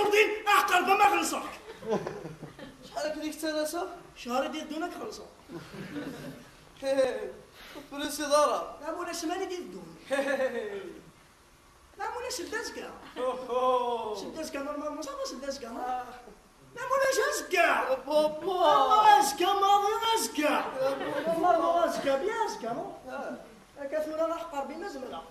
سردين أحقر بما خلصك. شحال كديك الثلاثة؟ شهر ديال دونك خلصوا. فلوسي ضرب. لا مولا سماني ديال الدون. لا مولا سداسكا. سداسكا نورمالمون صافا سداسكا. لا مولا جاسكا. بابا. اسكا ماضي اسكا. والله اسكا بيا اسكا نو. كثورة الأحقر بما زملا.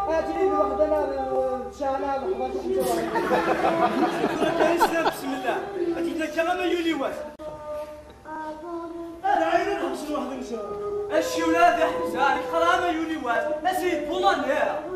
هاتي لي واحد انا شعلة بحضر بسم الله هاتي لك كلام يولي واحد أنا عيني خمس واحد نساء أشي ولادي حساني كلام يولي واحد أسيد بولان يا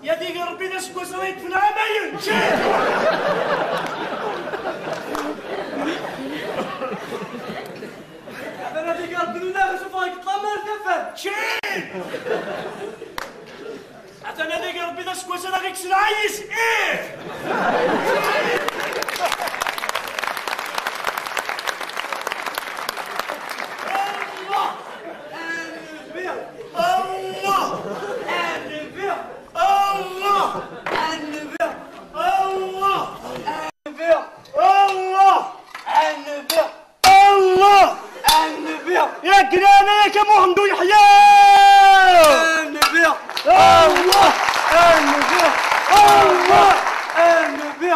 يا ديك ربي ذا شكون صريت في العمايل انا ديك ربي لا شوف هاك طلع مرتفع شين حتى انا ديك ربي ذا شكون صريت في العيس ايه محمد يحيى النبي الله النبي الله النبي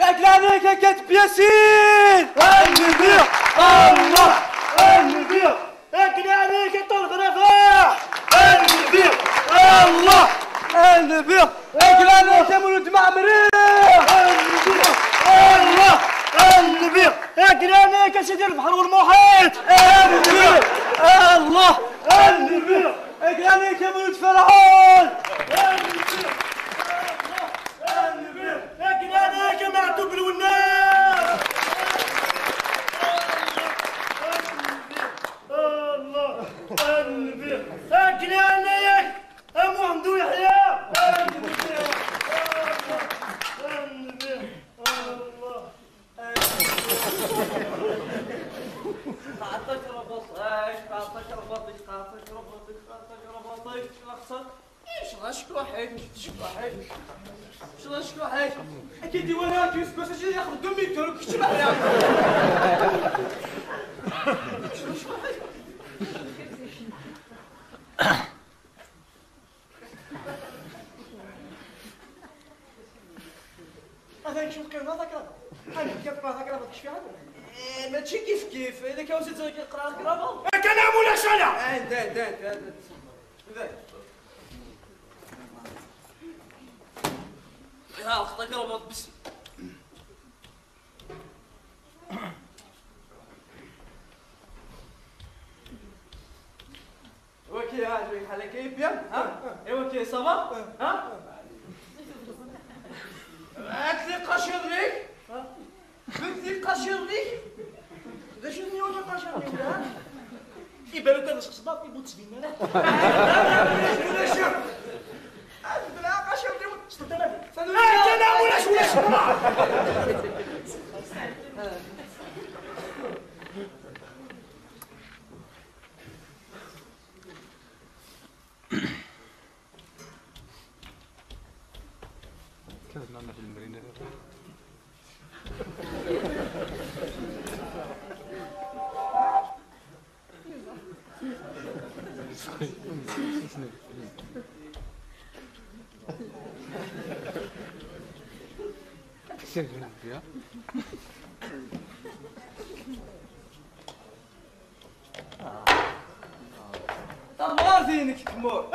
ياك عليك كاتب ياسين النبي الله النبي ياك عليك طلق رفاح النبي الله النبي ياك عليك مولود معمري النبي الله النبي ياك عليك سيدي البحر والمحيط النبي الله النبي ياك عليك مولود فرعون النبي النبي ياك عليك معتوب الوناس الله النبي ياك عليك محمد يحيى النبي النبي الله تعطيك ربطك تعطيك ربطك تعطيك ربطك تعطيك ربطك شنو ايش غنشكو حيت شكو حيت شنو شكو حيت اكيد وانا كيسكو شي ياخذ 200 تورو كتب عليها شنو شكو حيت هذا نشوف كيف هذاك انا كيف هذاك راه كشفي عنه ماشي كيف اذا كان وصلت تقرا الكرافه كلام ولا شلا دان لا خطاك ربط بس وكي كي عاجبك بحال هكا بيان ها ايوا كي صافا ها قالت لي قاشر ليك قلت لي قاشر ليك داشني ولا قاشرني ولا يبان لك هذا صداق يبوت سبينا لا ولا شوف لا قاشرني صدق انا انا ولا كذا في المرينة تمار دينك تمور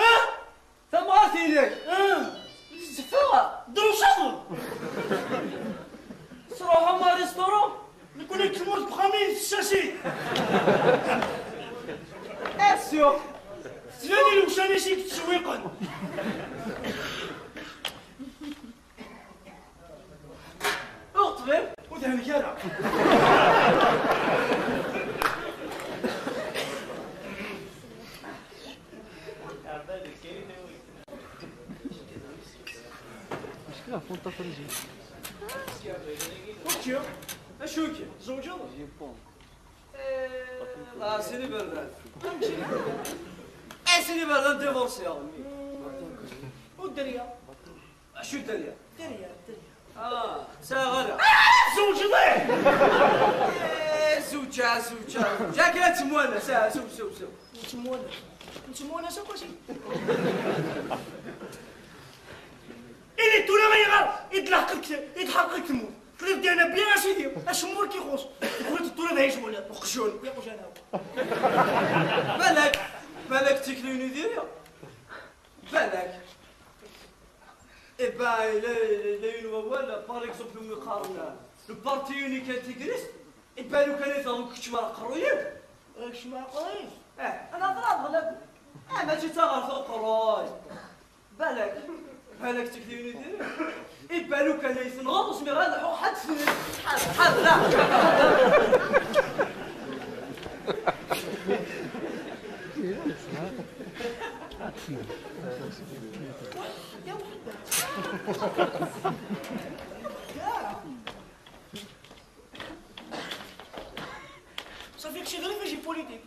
تمار دينك استفاء دروشاطو تروحوا مع ريستورون نقول لك تموت بخميس الشاشي اسيو زاني الوشاني شيك تسويقا اطفل ودهن كارا مشكلة فونتا فرجي وكيو اشوكي زوجة لا سيني بردان سيني بردان ديفورسيون والدريا شو الدنيا دريا ساغرة زوجة زوجة جاك لا تموانا سو نتمونا ساكوشي إلي تونا ما يغار يتحقق تموت تلف ديالنا بيان اسيدي اش مور كيخوص قلت التونا ما يشمونا وخشون ويقوش انا بالك تكليني ديريا بالك إبا لا ينوال بار إكزومبل مقارنة البارتي يونيك انتيغريست إبا لو كان يضرب كتشمار قرويب اش ما قريش أنا غلب ماشي تغرف قروي بالك تكليني ديريا إبا لو كان يتنغط وسمي غالحو حد حد لا يا صافي شي غير فاجي بوليتيك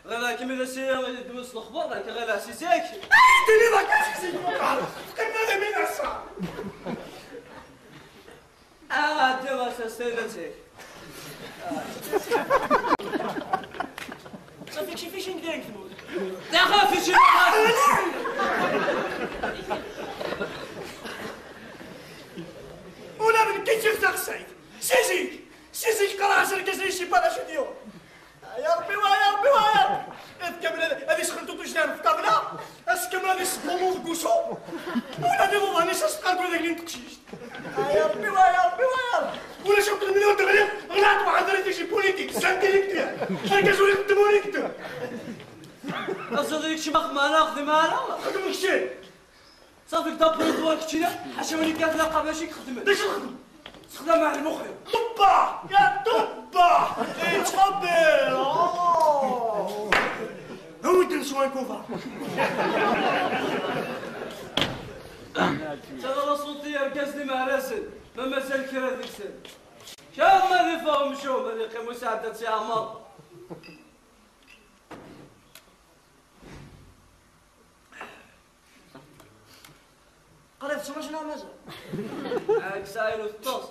غير كيما داسي دوز الخبر راك غير عسيسيك ديري راك عسيسيك كنا من الصعب ديما سيداتك صافي شي فيش نديرك تموت يا خافي شي ولا من كيتشير تاع السعيد سيزيك قرا 10 كاس شي بالا شو ديو يا ربي ويا ربي كامل هذه سخنتو توجدان في الطابله اش كامل هذه سبومو في كوشو ولا دي ضاني شاش قالوا هذاك اللي نتكشيش يا ربي ولا شفت المليون تغلب غلط واحد دري شي بوليتيك سانتيليكتوال انا كنزولي نخدمو ليك انت اصدقائك شي مخمانه خدم انا خدم كشي صافي دابري دوا كتينا حاشا ولي كانت لاقا ماشي خدمت داش نخدم تخدم مع المخيم طبا يا طبا تقبل هو تنسوا كوفا ترى صوتي ركزني مع راسل ما مازال كرا ذيك السنه شاف ما ذي فهم شوف هذيك مساعدة سي عمر قريت سما شنو مازال هاك سايلو الطوس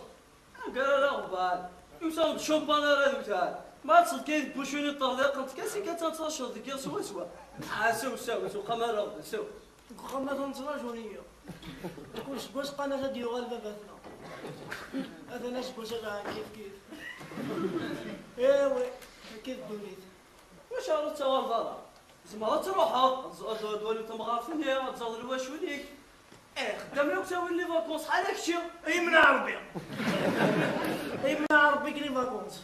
قال لا غبال يوصل شومبان راه تاع ما تصد كاين بوشوني الطريق قلت كاسي كتنتشر ديك سوا سو قمر سو قمة تنتراجونية كلش بوش قناة ديو غالبا باتنا هذا ناس بوش كيف ايوه كيف دوليت واش راه توال دارا زعما تروحها تولي تمغارفني تزاد واش وليك خدام لك تاوي لي فاكونس بحال هاكشي اي من عربي كلي فاكونس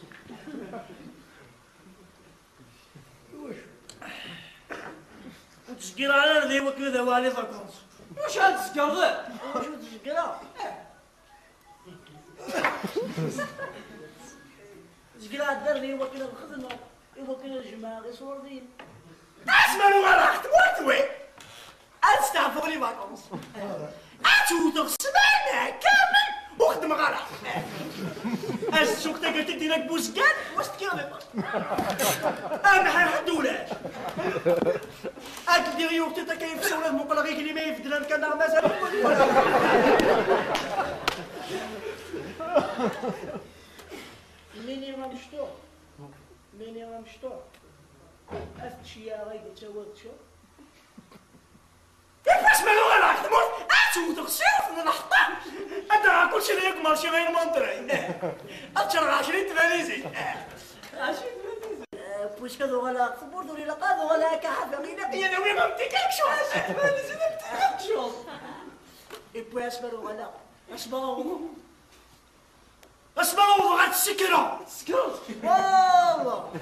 زقير على ذي وكذا والي فكرت. واش هاد الزكر ذا؟ واش تزقيرها؟ زقيرها دار لي وكذا الخدمة وكذا الجماعة يصور دين. اسمعوا وراك تموتوي. استعفوا لي فاكونس. اتوتر سمعنا كامل وخدم غلط. السوق قلت لك بوزكان واش تكلم؟ انا حنحدولاش. اكل ديال يوقت كيف سولاد مقلغي اللي ما يفدلان كان مازال. منين راه مشطوح؟ منين راه مشطوح؟ افتشي يا راي قلت واش شو؟ كيفاش ما لو راك تموت؟ اتوتر سيف من الحطام. انت راه كلشي اللي يكمل شي غير مونطري. اتشرع 20 تباليزي. 20 تباليزي. بويسك هذو غلا تبوردو لي لقادو غلا كحفه غير يا نوي ما متيكك شو. تباليزي ما متيكك شو. اي بوي اسمرو غلا. اسمرو بغات السكرة. سكرت. والله.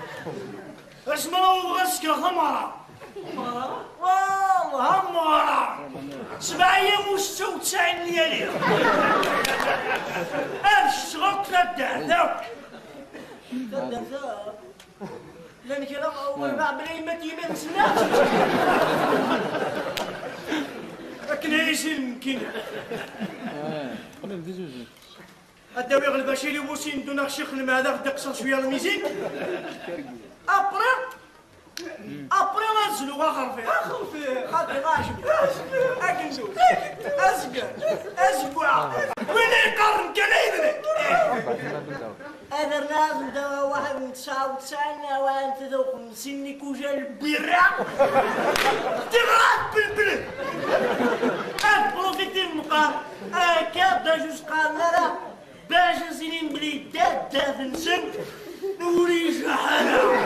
اسمرو بغات السكرة ثمرة. والله همارة 7 أيام و 96 ليالي. هذا الشغل ثلاثة لأنك أول ما بليمتي ما نسمعش. لكن هايش الممكن. الدواء غلباشي لي وسين دون شيخ الماذا دقصر شوية الميزيك. أبري ننزلو آخر فيه خاطر غاشبي أكنزو أسبوع وين يقرن كنايدني. هذا لازم دواء 99 وأنت ذوق مسني كوجا البيرة تغرق بالبلد. بروفيتي المقام كابدا جوج قال لا باش نسيني بلي داد نسن نوري جحالة.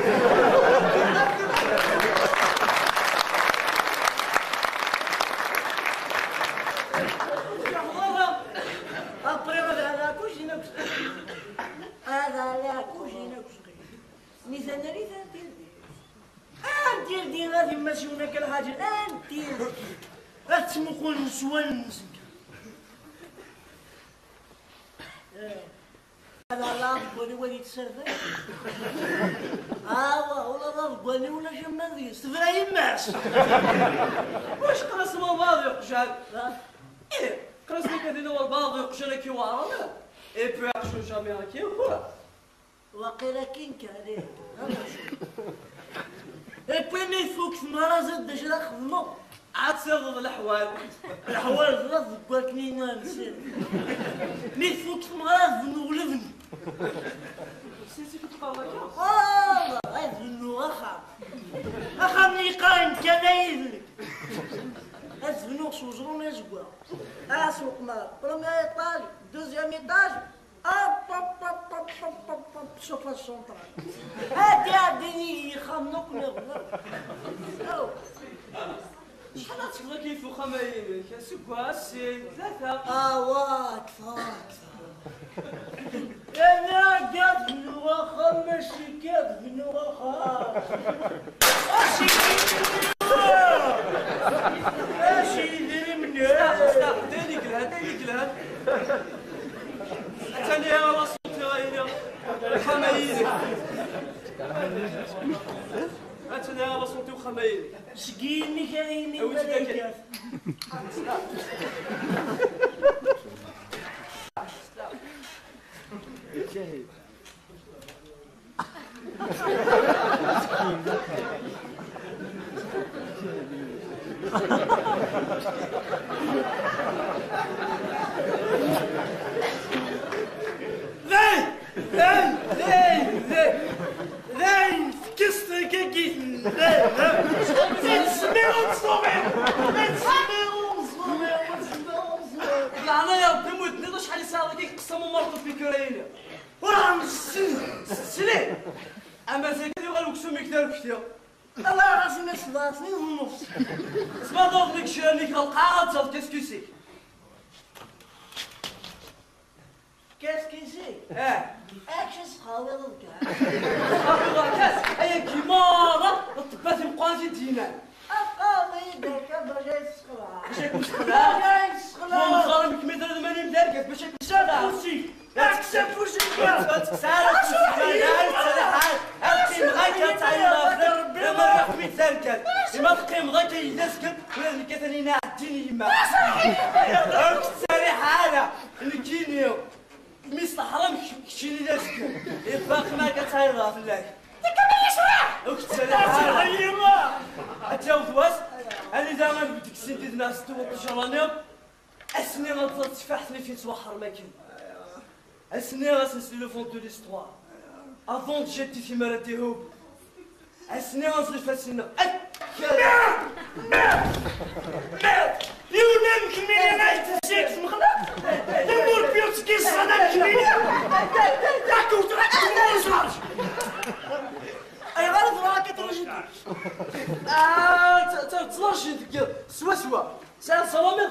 هذا لا كوجينا كوشقي نيثان دير دير غادي ماشيونا كالحاجة دير غتسمقون نسوان نسمك. هذا لا بغاني وليد سرفي. والله بغاني ولا جمال ذي استفرا يماس. واش قرص الباضي وقشال؟ إيه قرص لك هذين هو الباضي وقشال كي ورانا. إيه بيع شو جامي هاكي وكورا. وقيلا كينك عليه. إيه بيني فوق ثمرة زد اش خدمو. عاد تصير الأحوال. الأحوال غلط قالكني نسير. ني فوق ثمرة ذنو لبن. سيتي كتبقى هكا. والله ذنو أخا مني قاين كنايدلك. ذنو سوزرون يزقوا. أسوق مال. بروميير إيطاج دوزيام إيطاج. شوف السونترال. هادي يخمنوك نغلط. شحال تقدر كيفو خمايلك؟ سكوا سي 3. كفا. أنا قاد بنو ماشي كاد بنو ماشي يدير مني. ديريك الهاد. ثاني يا وصلت غاينة خمايلك. ثاني يا وصلت وخمايلك. سقيني كايني ولا طلعنا يا ربي موتني شحال يساوي كيقسموا مرضو في كرينه وراه مسلسلين. اما زي كذا غنوكسو ميكدار كثير. الله راسي نصباصني ونص. سما دوك ديك شانيك القاعه تصل كاسكيسي. كاسكيسي؟ اكش صحابي ضلك. صحابي ضلك هي كيمارة الطبات يبقاو دينا. أقامي يمضى كيدسك ولا كثني نعديني يما هاك تسالي حالة الكينيو ميس الحرام كشيني داسك باقي ما كتعيطها في الله كما يشرح هاك تسالي حالة يما اتجاوز واس انا دائما بدك سنتي الناس 13 رانيو اسني غتفاحتني في توحر ما كاين اسني غنسلسل لو فون دو ليستوار افون جاتي في مراتي هوب اسني غنصرف السنة يونان كميني انا تسيك في مخلق تمور بيوتك الصلاة كميني تاكو تراكو مصارج اي غلط راك ترشد ترشد سوا سوا سال صلامي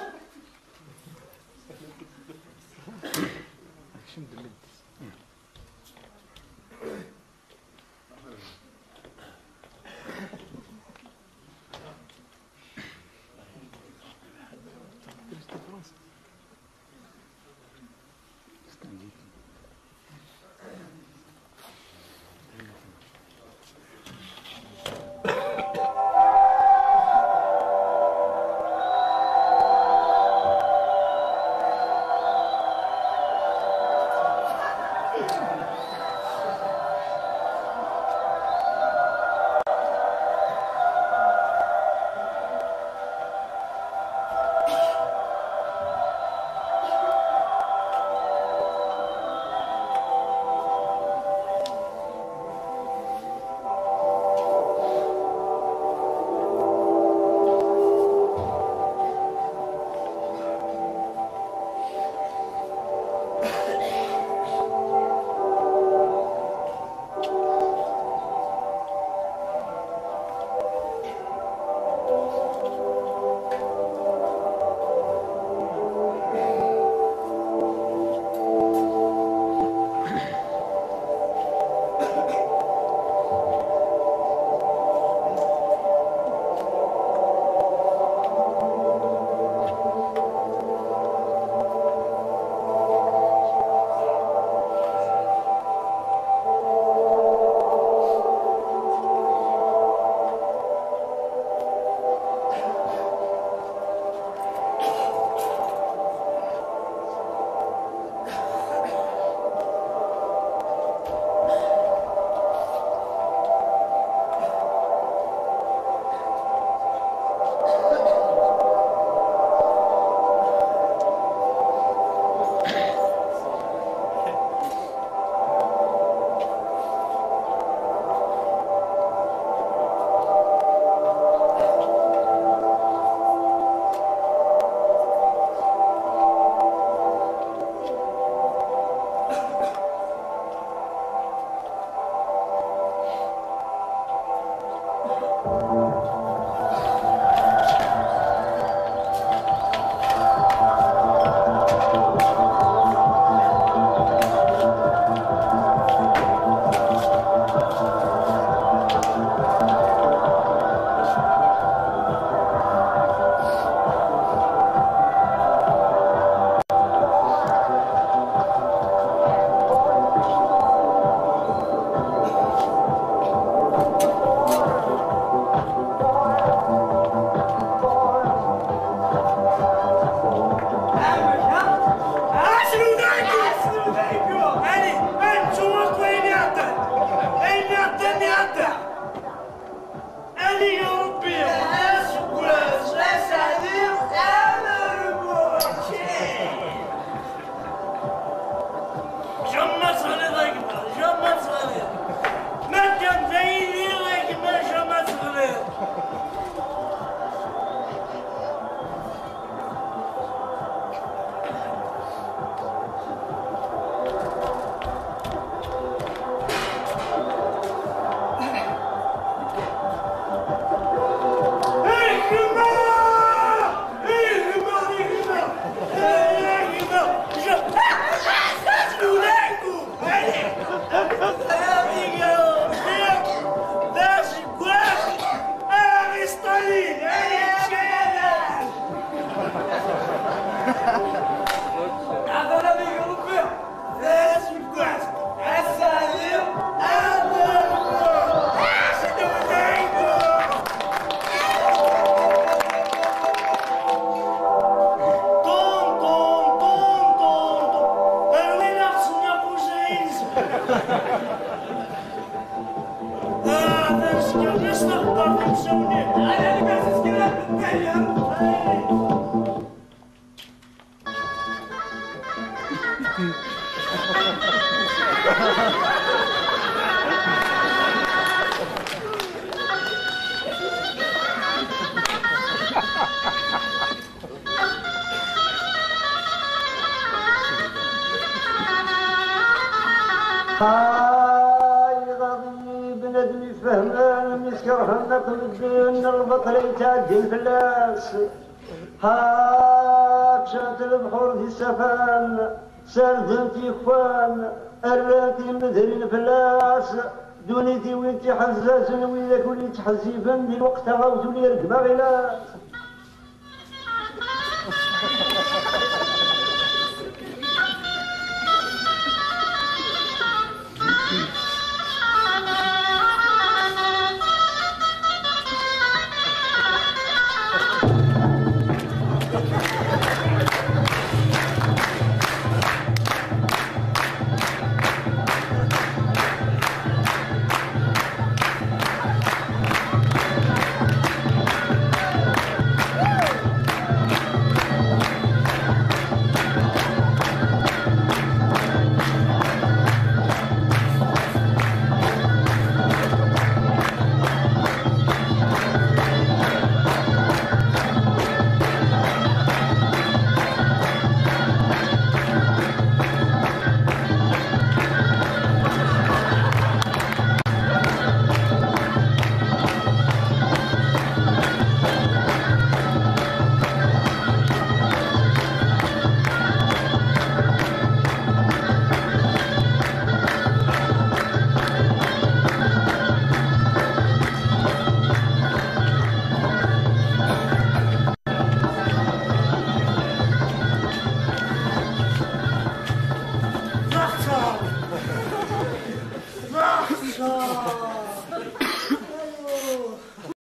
نغدر نمشاوني انا اللي كنسس كلام بالدنيا هاي غضي بندم يفهمان مسكر همك الدين البطل يتعدي الفلاس هاك البحور في السفان سردت يخوان الراتي مثل الفلاس دونيتي وين تحزاز وياك ولي تحزيفا دي الوقت غاوت ولي ركبه غلاس